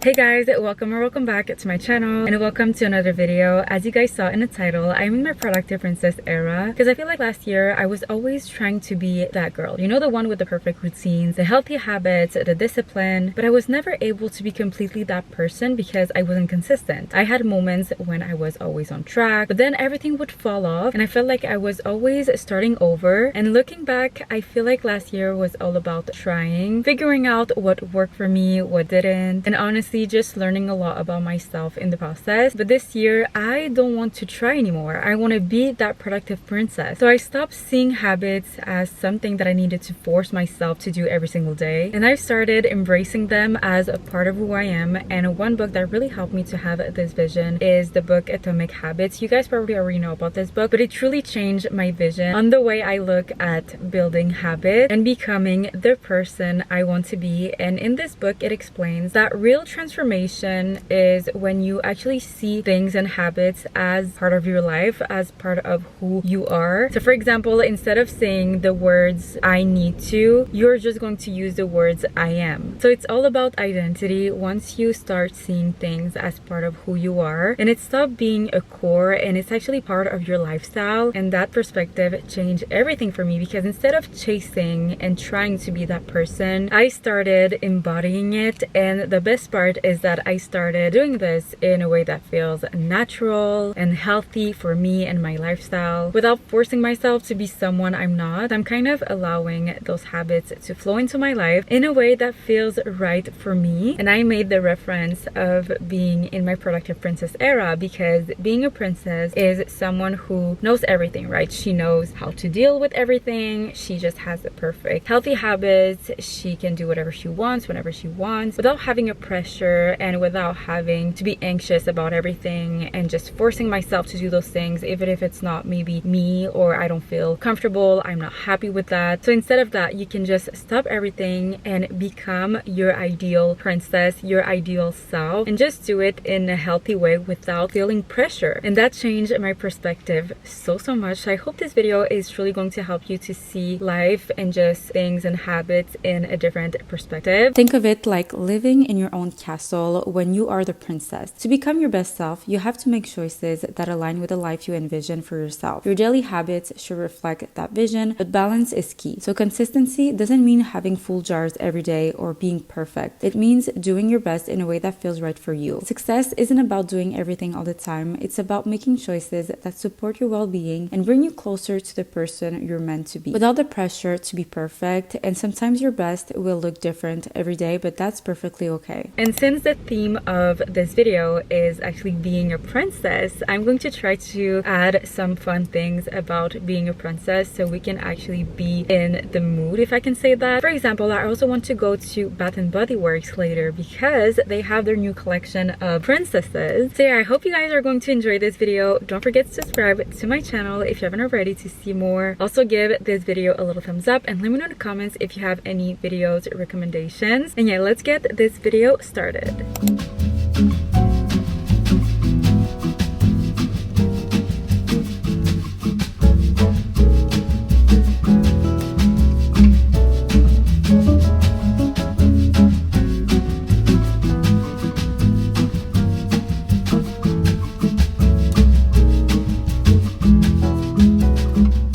Hey guys, welcome or welcome back to my channel and welcome to another video. As you guys saw in the title, I'm in my productive princess era because I feel like last year I was always trying to be that girl. You know, the one with the perfect routines, the healthy habits, the discipline, but I was never able to be completely that person because I wasn't consistent. I had moments when I was always on track, but then everything would fall off and I felt like I was always starting over. And looking back, I feel like last year was all about trying, figuring out what worked for me, what didn't, and honestly just learning a lot about myself in the process. But this year I don't want to try anymore. I want to be that productive princess. So I stopped seeing habits as something that I needed to force myself to do every single day, and I started embracing them as a part of who I am. And one book that really helped me to have this vision is the book Atomic Habits. You guys probably already know about this book, but it truly changed my vision on the way I look at building habits and becoming the person I want to be. And in this book it explains that real transformation is when you actually see things and habits as part of your life, as part of who you are. So for example, instead of saying the words I need to, you're just going to use the words I am. So it's all about identity. Once you start seeing things as part of who you are and it stopped being a core and it's actually part of your lifestyle, and that perspective changed everything for me because instead of chasing and trying to be that person, I started embodying it. And the best part is that I started doing this in a way that feels natural and healthy for me and my lifestyle without forcing myself to be someone I'm not. I'm kind of allowing those habits to flow into my life in a way that feels right for me. And I made the reference of being in my productive princess era because being a princess is someone who knows everything, right? She knows how to deal with everything. She just has the perfect healthy habits. She can do whatever she wants whenever she wants without having a pressure and without having to be anxious about everything and just forcing myself to do those things even if it's not maybe me or I don't feel comfortable, I'm not happy with that. So instead of that, you can just stop everything and become your ideal princess, your ideal self, and just do it in a healthy way without feeling pressure. And that changed my perspective so much. So I hope this video is truly going to help you to see life and just things and habits in a different perspective. Think of it like living in your own castle when you are the princess. To become your best self, you have to make choices that align with the life you envision for yourself. Your daily habits should reflect that vision, but balance is key. So consistency doesn't mean having full jars every day or being perfect. It means doing your best in a way that feels right for you. Success isn't about doing everything all the time. It's about making choices that support your well-being and bring you closer to the person you're meant to be without the pressure to be perfect. And sometimes your best will look different every day, but that's perfectly okay. And since the theme of this video is actually being a princess, I'm going to try to add some fun things about being a princess so we can actually be in the mood, if I can say that. For example, I also want to go to Bath & Body Works later because they have their new collection of princesses. So yeah, I hope you guys are going to enjoy this video. Don't forget to subscribe to my channel if you haven't already to see more. Also give this video a little thumbs up and let me know in the comments if you have any videos recommendations. And yeah, let's get this video started.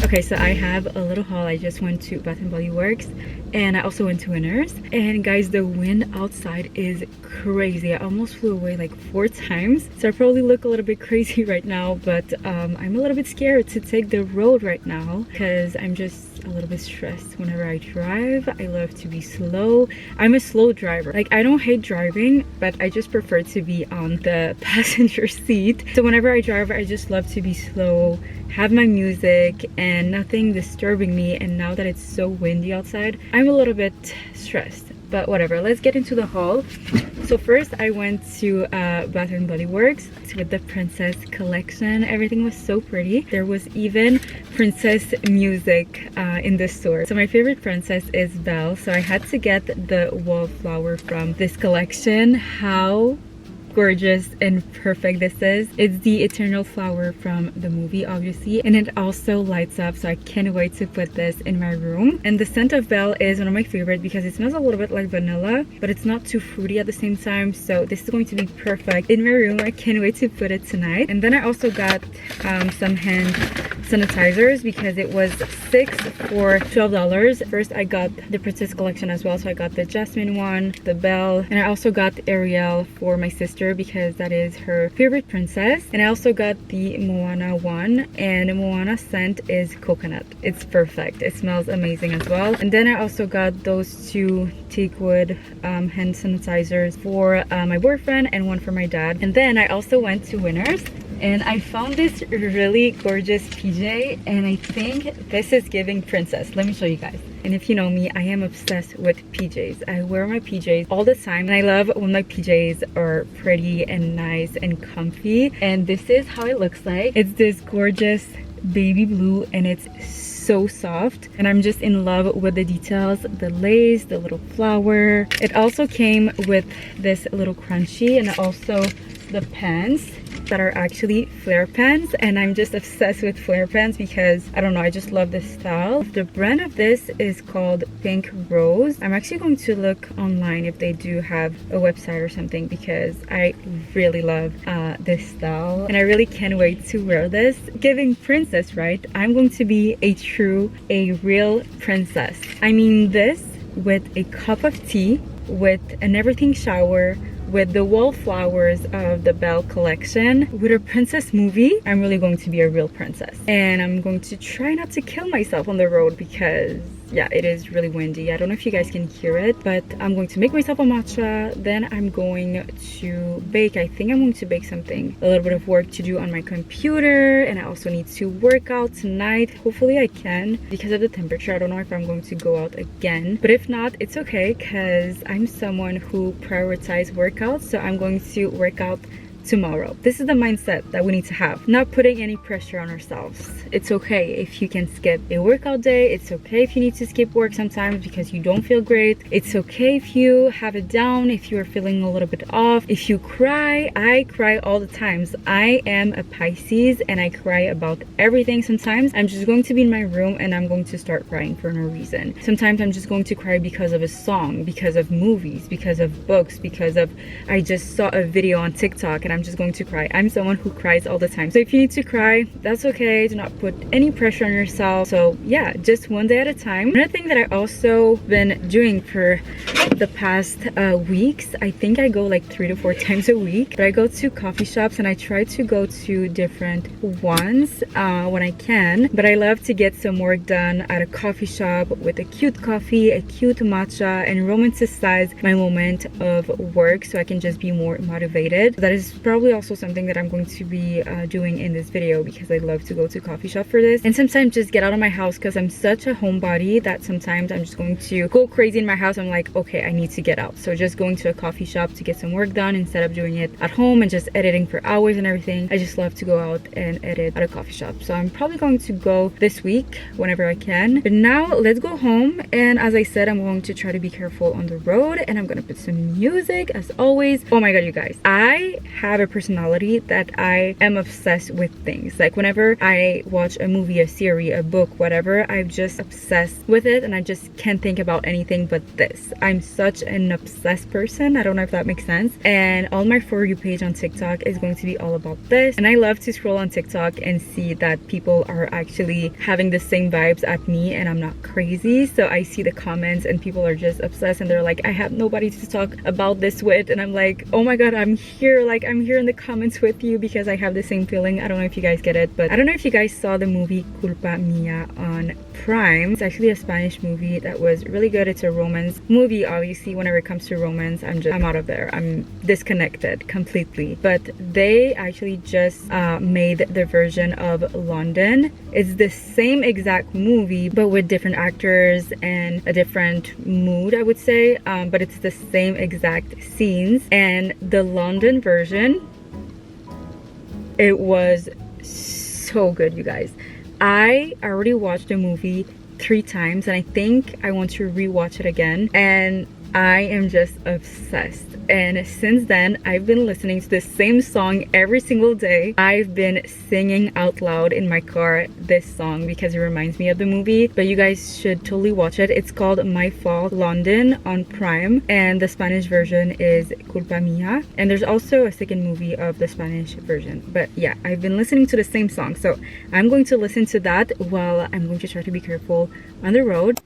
Okay, so I have a little haul. I just went to Bath & Body Works and I also went to Winners. And guys, the wind outside is crazy. I almost flew away like 4 times. So I probably look a little bit crazy right now, but I'm a little bit scared to take the road right now because I'm just a little bit stressed whenever I drive. I love to be slow. I'm a slow driver. Like, I don't hate driving, but I just prefer to be on the passenger seat. So whenever I drive, I just love to be slow, have my music and nothing disturbing me. And now that it's so windy outside, I'm a little bit stressed, but whatever. Let's get into the haul. So first I went to Bath & Body Works with the princess collection. Everything was so pretty. There was even princess music in the store. So my favorite princess is Belle, so I had to get the wallflower from this collection. How gorgeous and perfect this is. It's the eternal flower from the movie, obviously, and it also lights up, so I can't wait to put this in my room. And the scent of Belle is one of my favorite because it smells a little bit like vanilla, but it's not too fruity at the same time, so this is going to be perfect in my room. I can't wait to put it tonight. And then I also got some hand sanitizers because it was 6 for $12. First I got the princess collection as well, so I got the Jasmine one, the Belle, and I also got Ariel for my sister because that is her favorite princess. And I also got the Moana one, and the Moana scent is coconut. It's perfect. It smells amazing as well. And then I also got those two Teakwood hand sanitizers for my boyfriend and one for my dad. And then I also went to Winners and I found this really gorgeous PJ, and I think this is giving princess. Let me show you guys. And if you know me, I am obsessed with PJs. I wear my PJs all the time, and I love when my PJs are pretty and nice and comfy. And this is how it looks like. It's this gorgeous baby blue, and it's so soft, and I'm just in love with the details, the lace, the little flower. It also came with this little crunchy, and also the pants that are actually flare pants, and I'm just obsessed with flare pants because I don't know, I just love this style. The brand of this is called Pink Rose. I'm actually going to look online if they do have a website or something because I really love this style, and I really can't wait to wear this. Giving princess, right? I'm going to be a real princess. I mean, this with a cup of tea, with an everything shower, with the wallflowers of the Belle collection, with a princess movie, I'm really going to be a real princess. And I'm going to try not to kill myself on the road because yeah, it is really windy. I don't know if you guys can hear it, but I'm going to make myself a matcha. Then I'm going to bake. I think I'm going to bake something. A little bit of work to do on my computer, and I also need to work out tonight. Hopefully I can because of the temperature. I don't know if I'm going to go out again, but if not, it's okay because I'm someone who prioritizes workouts, so I'm going to work out tomorrow. This is the mindset that we need to have, not putting any pressure on ourselves. It's okay if you can skip a workout day. It's okay if you need to skip work sometimes because you don't feel great. It's okay if you have it down, if you're feeling a little bit off, if you cry. I cry all the times. I am a Pisces and I cry about everything. Sometimes I'm just going to be in my room and I'm going to start crying for no reason. Sometimes I'm just going to cry because of a song, because of movies, because of books, because of I just saw a video on TikTok and I'm just going to cry. I'm someone who cries all the time. So if you need to cry, that's okay. Do not put any pressure on yourself. So yeah, just one day at a time. Another thing that I also been doing for the past weeks, I think I go like 3 to 4 times a week, but I go to coffee shops and I try to go to different ones when I can, but I love to get some work done at a coffee shop with a cute coffee, a cute matcha, and romanticize my moment of work so I can just be more motivated. That is probably also something that I'm going to be doing in this video because I love to go to coffee shop for this, and sometimes just get out of my house because I'm such a homebody that sometimes I'm just going to go crazy in my house. I'm like, okay, I need to get out. So just going to a coffee shop to get some work done instead of doing it at home and just editing for hours and everything. I just love to go out and edit at a coffee shop. So I'm probably going to go this week whenever I can. But now let's go home, and as I said, I'm going to try to be careful on the road, and I'm gonna put some music as always. Oh my god, you guys, I have a personality that I am obsessed with things. Like whenever I watch a movie, a series, a book, whatever, I'm just obsessed with it and I just can't think about anything but this. I'm such an obsessed person. I don't know if that makes sense. And all my For You page on TikTok is going to be all about this. And I love to scroll on TikTok and see that people are actually having the same vibes at me and I'm not crazy. So I see the comments and people are just obsessed and they're like, I have nobody to talk about this with. And I'm like, oh my god, I'm here. Like, I'm here in the comments with you because I have the same feeling. I don't know if you guys get it, but I don't know if you guys saw the movie Culpa Mia on Prime. It's actually a Spanish movie that was really good. It's a romance movie. Obviously, whenever it comes to romance, I'm out of there. I'm disconnected completely. But they actually just made the version of London. It's the same exact movie, but with different actors and a different mood, I would say. But it's the same exact scenes. And the London version, it was so good, you guys. I already watched the movie 3 times and I think I want to rewatch it again. And I am just obsessed. And since then, I've been listening to the same song every single day. I've been singing out loud in my car this song because it reminds me of the movie. But you guys should totally watch it. It's called My Fault London on Prime. And the Spanish version is Culpa Mia. And there's also a second movie of the Spanish version. But yeah, I've been listening to the same song. So I'm going to listen to that while I'm going to try to be careful on the road.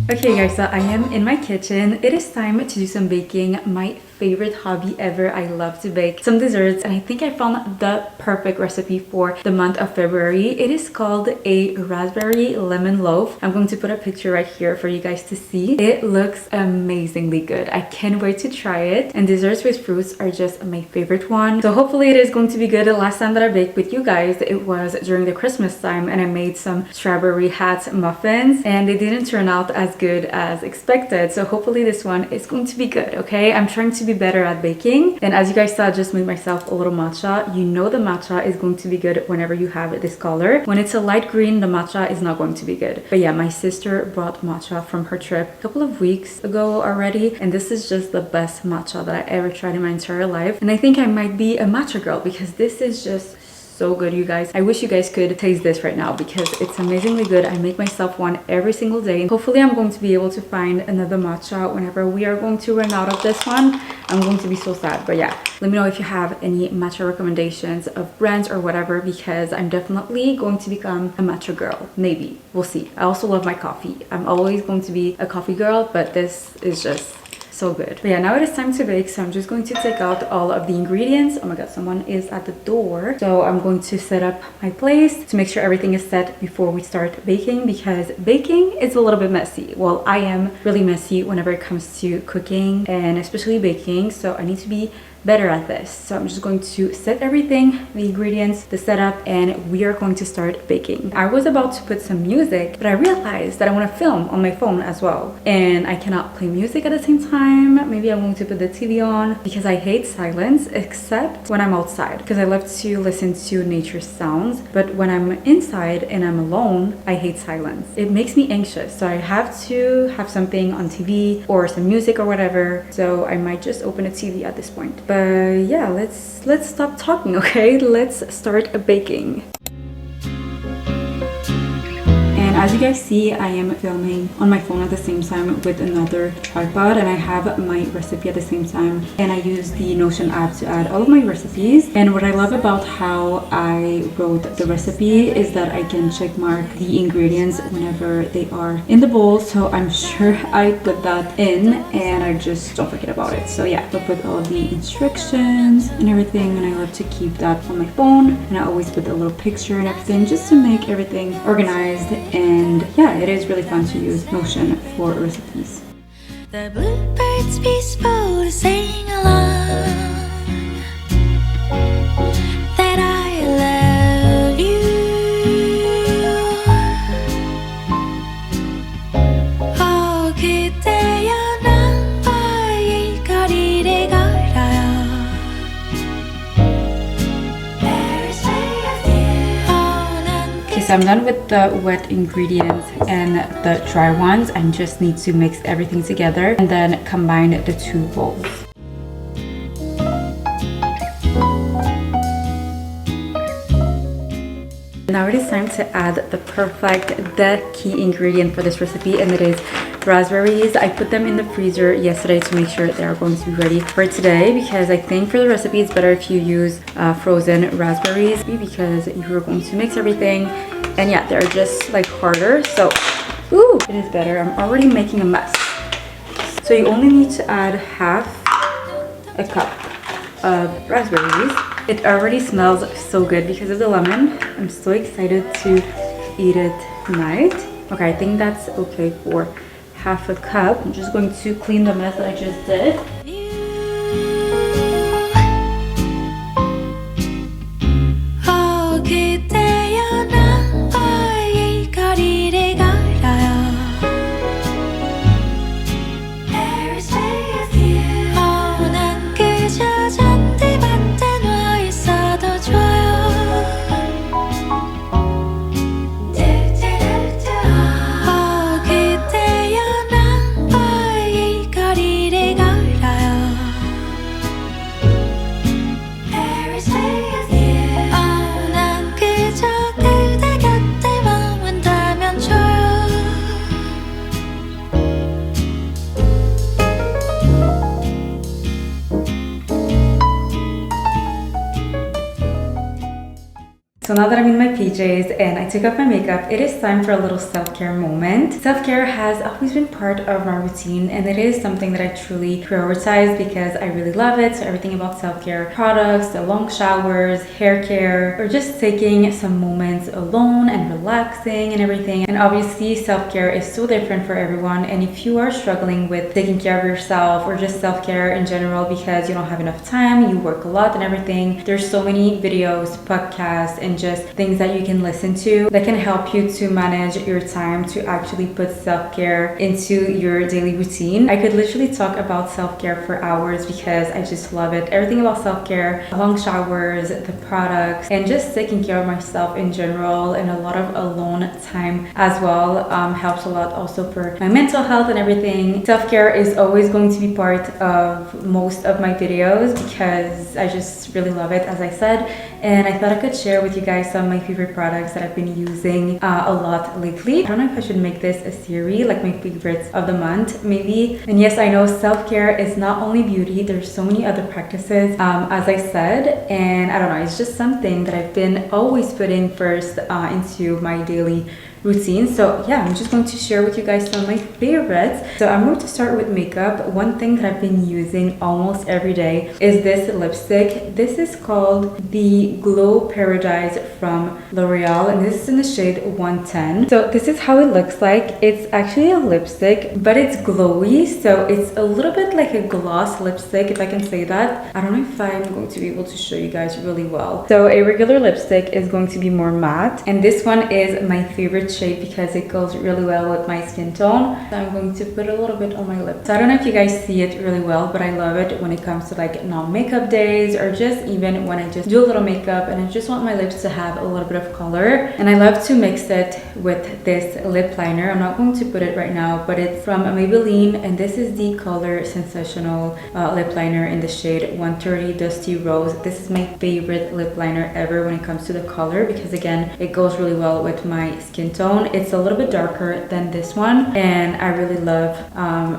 Okay guys, so I am in my kitchen. It is time to do some baking. My favorite hobby ever. I love to bake some desserts, and I think I found the perfect recipe for the month of February. It is called a raspberry lemon loaf. I'm going to put a picture right here for you guys to see. It looks amazingly good. I can't wait to try it. And desserts with fruits are just my favorite one. So hopefully it is going to be good. The last time that I baked with you guys, it was during the Christmas time, and I made some strawberry hat muffins, and they didn't turn out as good as expected. So hopefully this one is going to be good. Okay, I'm trying to be better at baking, and as you guys saw, I just made myself a little matcha. You know the matcha is going to be good whenever you have this color. When it's a light green, the matcha is not going to be good. But yeah, my sister brought matcha from her trip a couple of weeks ago already, and this is just the best matcha that I ever tried in my entire life. And I think I might be a matcha girl because this is just so good, you guys. I wish you guys could taste this right now because it's amazingly good. I make myself one every single day. Hopefully I'm going to be able to find another matcha whenever we are going to run out of this one. I'm going to be so sad. But yeah, let me know if you have any matcha recommendations of brands or whatever, because I'm definitely going to become a matcha girl. Maybe, we'll see. I also love my coffee. I'm always going to be a coffee girl, but this is just so good. But yeah, now it is time to bake, so I'm just going to take out all of the ingredients. Oh my god, someone is at the door. So I'm going to set up my place to make sure everything is set before we start baking, because baking is a little bit messy. Well, I am really messy whenever it comes to cooking and especially baking, so I need to be better at this. So I'm just going to set everything, the ingredients, the setup, and we are going to start baking. I was about to put some music, but I realized that I want to film on my phone as well, and I cannot play music at the same time. Maybe I'm going to put the TV on because I hate silence, except when I'm outside, because I love to listen to nature sounds. But when I'm inside and I'm alone, I hate silence. It makes me anxious, so I have to have something on TV or some music or whatever. So I might just open a TV at this point. But yeah, let's stop talking, okay? Let's start baking. And as you guys see, I am filming on my phone at the same time with another tripod, and I have my recipe at the same time, and I use the Notion app to add all of my recipes. And what I love about how I wrote the recipe is that I can check mark the ingredients whenever they are in the bowl, so I'm sure I put that in and I just don't forget about it. So yeah, I'll put all of the instructions and everything, and I love to keep that on my phone, and I always put a little picture and everything just to make everything organized. And yeah, it is really fun to use Notion for recipes. The bluebirds peaceful to sing along that I love you. Oh, 그대여 나와의 거리를 걸어요. Okay, so I'm done with the wet ingredients and the dry ones. I just need to mix everything together and then combine the two bowls. Now it is time to add the key ingredient for this recipe, and it is raspberries. I put them in the freezer yesterday to make sure they are going to be ready for today, because I think for the recipe it's better if you use frozen raspberries, because you're going to mix everything, and yeah, they're just like harder. So ooh, it is better. I'm already making a mess. So you only need to add half a cup of raspberries. It already smells so good because of the lemon. I'm so excited to eat it tonight. Okay, I think that's okay for half a cup. I'm just going to clean the mess that I just did. So now that I'm in my PJs and I took off my makeup, it is time for a little self-care moment. Self-care has always been part of my routine, and it is something that I truly prioritize because I really love it. So everything about self-care products, the long showers, hair care, or just taking some moments alone and relaxing and everything. And obviously self-care is so different for everyone, and if you are struggling with taking care of yourself or just self-care in general because you don't have enough time, you work a lot and everything, there's so many videos, podcasts, and just things that you can listen to that can help you to manage your time to actually put self-care into your daily routine. I could literally talk about self-care for hours because I just love it. Everything about self-care, long showers, the products, and just taking care of myself in general, and a lot of alone time as well helps a lot also for my mental health and everything. Self-care is always going to be part of most of my videos because I just really love it, as I said, and I thought I could share with you guys some of my favorite products that I've been using a lot lately. I don't know if I should make this a series, like my favorites of the month maybe. And yes, I know self-care is not only beauty, there's so many other practices as I said, and I don't know, it's just something that I've been always putting first into my daily routine. So yeah, I'm just going to share with you guys some of my favorites. So I'm going to start with makeup. One thing that I've been using almost every day is this lipstick. This is called the Glow Paradise from L'Oreal, and this is in the shade 110. So this is how it looks like. It's actually a lipstick, but it's glowy, so it's a little bit like a gloss lipstick, if I can say that. I don't know if I'm going to be able to show you guys really well. So a regular lipstick is going to be more matte, and this one is my favorite shade because it goes really well with my skin tone. So I'm going to put a little bit on my lip. So I don't know if you guys see it really well, but I love it when it comes to like non-makeup days, or just even when I just do a little makeup and I just want my lips to have a little bit of color. And I love to mix it with this lip liner. I'm not going to put it right now, but it's from Maybelline, and this is the Color Sensational lip liner in the shade 130 Dusty Rose. This is my favorite lip liner ever when it comes to the color because again, it goes really well with my skin tone. It's a little bit darker than this one, and I really love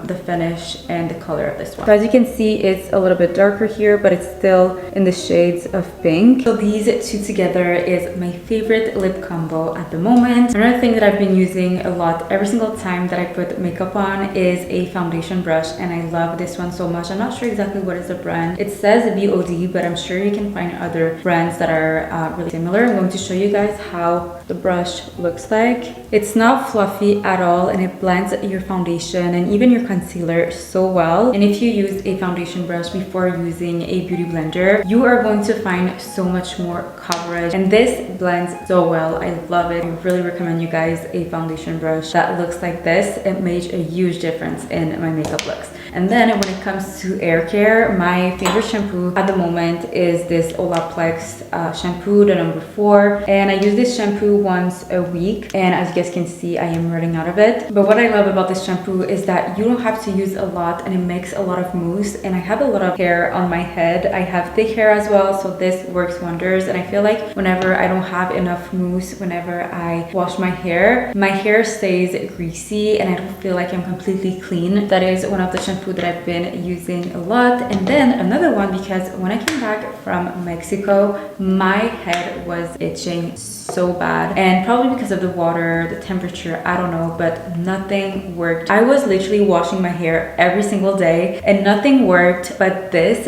the finish and the color of this one. So as you can see, it's a little bit darker here, but it's still in the shades of pink. So these two together is my favorite lip combo at the moment. Another thing that I've been using a lot every single time that I put makeup on is a foundation brush, and I love this one so much. I'm not sure exactly what is the brand. It says BOD, but I'm sure you can find other brands that are really similar. I'm going to show you guys how the brush looks like. It's not fluffy at all, and it blends your foundation and even your concealer so well. And if you use a foundation brush before using a beauty blender, you are going to find so much more coverage, and this blends so well. I love it. I really recommend you guys a foundation brush that looks like this. It made a huge difference in my makeup looks. And then when it comes to hair care, my favorite shampoo at the moment is this Olaplex shampoo, the number 4. And I use this shampoo once a week, and as you guys can see, I am running out of it. But what I love about this shampoo is that you don't have to use a lot, and it makes a lot of mousse. And I have a lot of hair on my head. I have thick hair as well, so this works wonders. And I feel like whenever I don't have enough mousse, whenever I wash my hair stays greasy, and I don't feel like I'm completely clean. That is one of the shampoos that I've been using a lot. And then another one, because when I came back from Mexico, my head was itching so bad, and probably because of the water, the temperature, I don't know, but nothing worked. I was literally washing my hair every single day and nothing worked, but this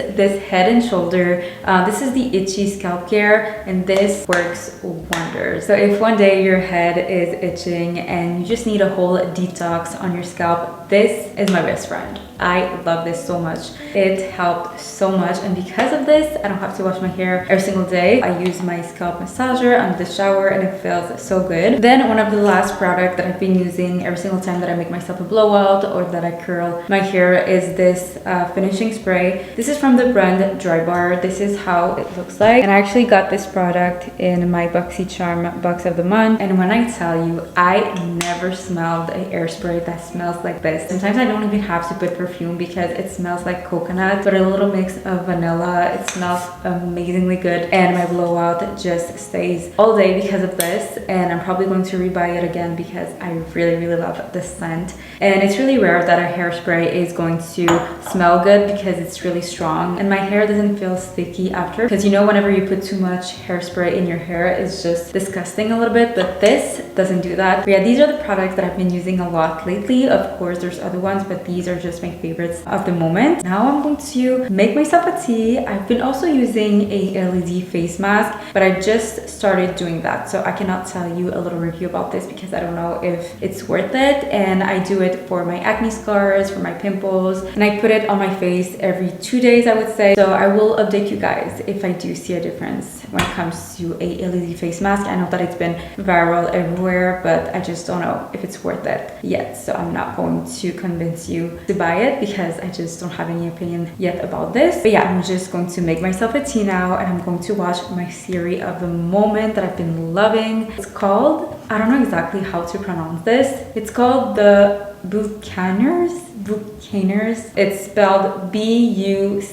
Head and Shoulder, this is the itchy scalp care, and this works wonders. So if one day your head is itching and you just need a whole detox on your scalp, this is my best friend. I love this so much. It helped so much, and because of this, I don't have to wash my hair every single day. I use my scalp massager under the shower, and it feels so good. Then one of the last product that I've been using every single time that I make myself a blowout or that I curl my hair is this finishing spray. This is from the brand Dry Bar. This is how it looks like, and I actually got this product in my BoxyCharm box of the month, and when I tell you, I never smelled a hairspray that smells like this. this. Sometimes I don't even have to put perfume because it smells like coconut, but a little mix of vanilla. It smells amazingly good, and my blowout just stays all day because of this. And I'm probably going to rebuy it again because I really love this scent. And it's really rare that a hairspray is going to smell good because it's really strong, and my hair doesn't feel sticky after, because you know, whenever you put too much hairspray in your hair, it's just disgusting a little bit, but this doesn't do that. But yeah, these are the products that I've been using a lot lately. Of course, there's other ones, but these are just my favorites of the moment. Now I'm going to make myself a tea. I've been also using a LED face mask, but I just started doing that, so I cannot tell you a little review about this because I don't know if it's worth it. And I do it for my acne scars, for my pimples, and I put it on my face every 2 days, I would say. So I will update you guys if I do see a difference when it comes to a LED face mask. I know that it's been viral everywhere, but I just don't know if it's worth it yet. So I'm not going to convince you to buy it because I just don't have any opinion yet about this. But yeah, I'm just going to make myself a tea now, and I'm going to watch my series of the moment that I've been loving. It's called, I don't know exactly how to pronounce this. It's called the Buccaneers. It's spelled Buccaneers,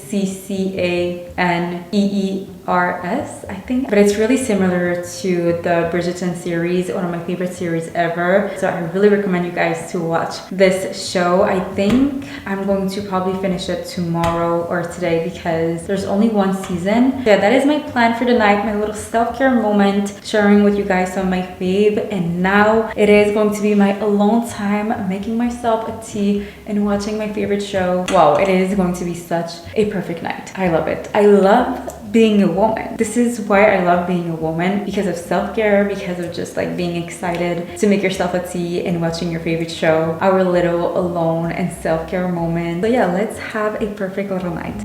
I think. But it's really similar to the Bridgerton series, one of my favorite series ever. So I really recommend you guys to watch this show. I think I'm going to probably finish it tomorrow or today because there's only one season. Yeah, that is my plan for the night, my little self-care moment, sharing with you guys some of my fave. And now it is going to be my alone time, making myself a tea and watching my favorite show. Wow, it is going to be such a perfect night. I love it. I love being a woman. This is why I love being a woman, because of self-care, because of just like being excited to make yourself a tea and watching your favorite show, our little alone and self-care moment. So yeah, let's have a perfect little night.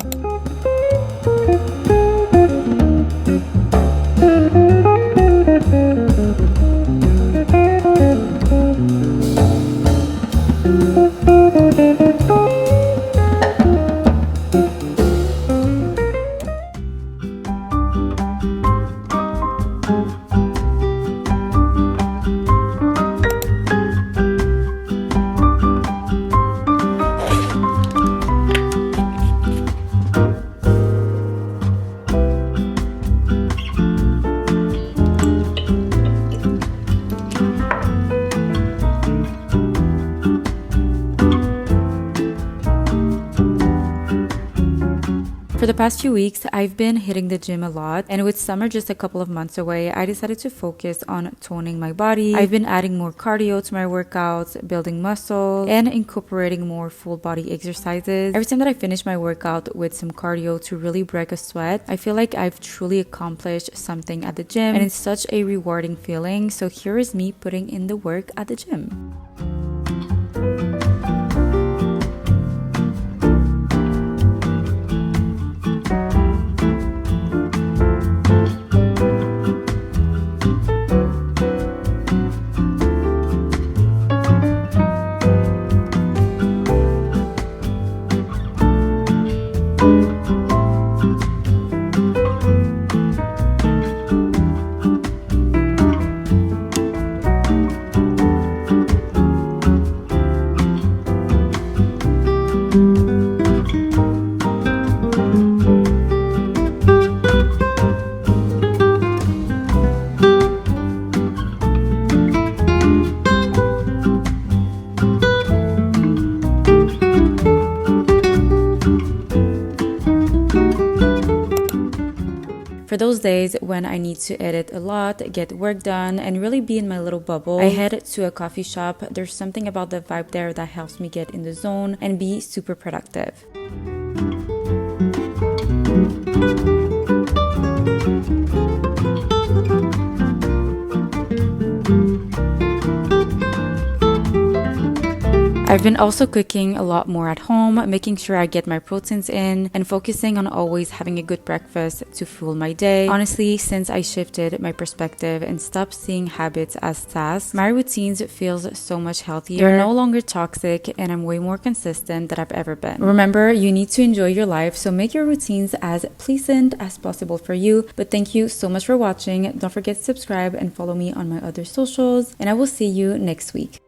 For the past few weeks, I've been hitting the gym a lot, and with summer just a couple of months away, I decided to focus on toning my body. I've been adding more cardio to my workouts, building muscle, and incorporating more full body exercises. Every time that I finish my workout with some cardio to really break a sweat, I feel like I've truly accomplished something at the gym, and it's such a rewarding feeling. So here is me putting in the work at the gym. For those days when I need to edit a lot, get work done, and really be in my little bubble, I head to a coffee shop. There's something about the vibe there that helps me get in the zone and be super productive. I've been also cooking a lot more at home, making sure I get my proteins in and focusing on always having a good breakfast to fuel my day. Honestly, since I shifted my perspective and stopped seeing habits as tasks, my routines feels so much healthier. They're no longer toxic, and I'm way more consistent than I've ever been. Remember, you need to enjoy your life, so make your routines as pleasant as possible for you. But thank you so much for watching. Don't forget to subscribe and follow me on my other socials, and I will see you next week.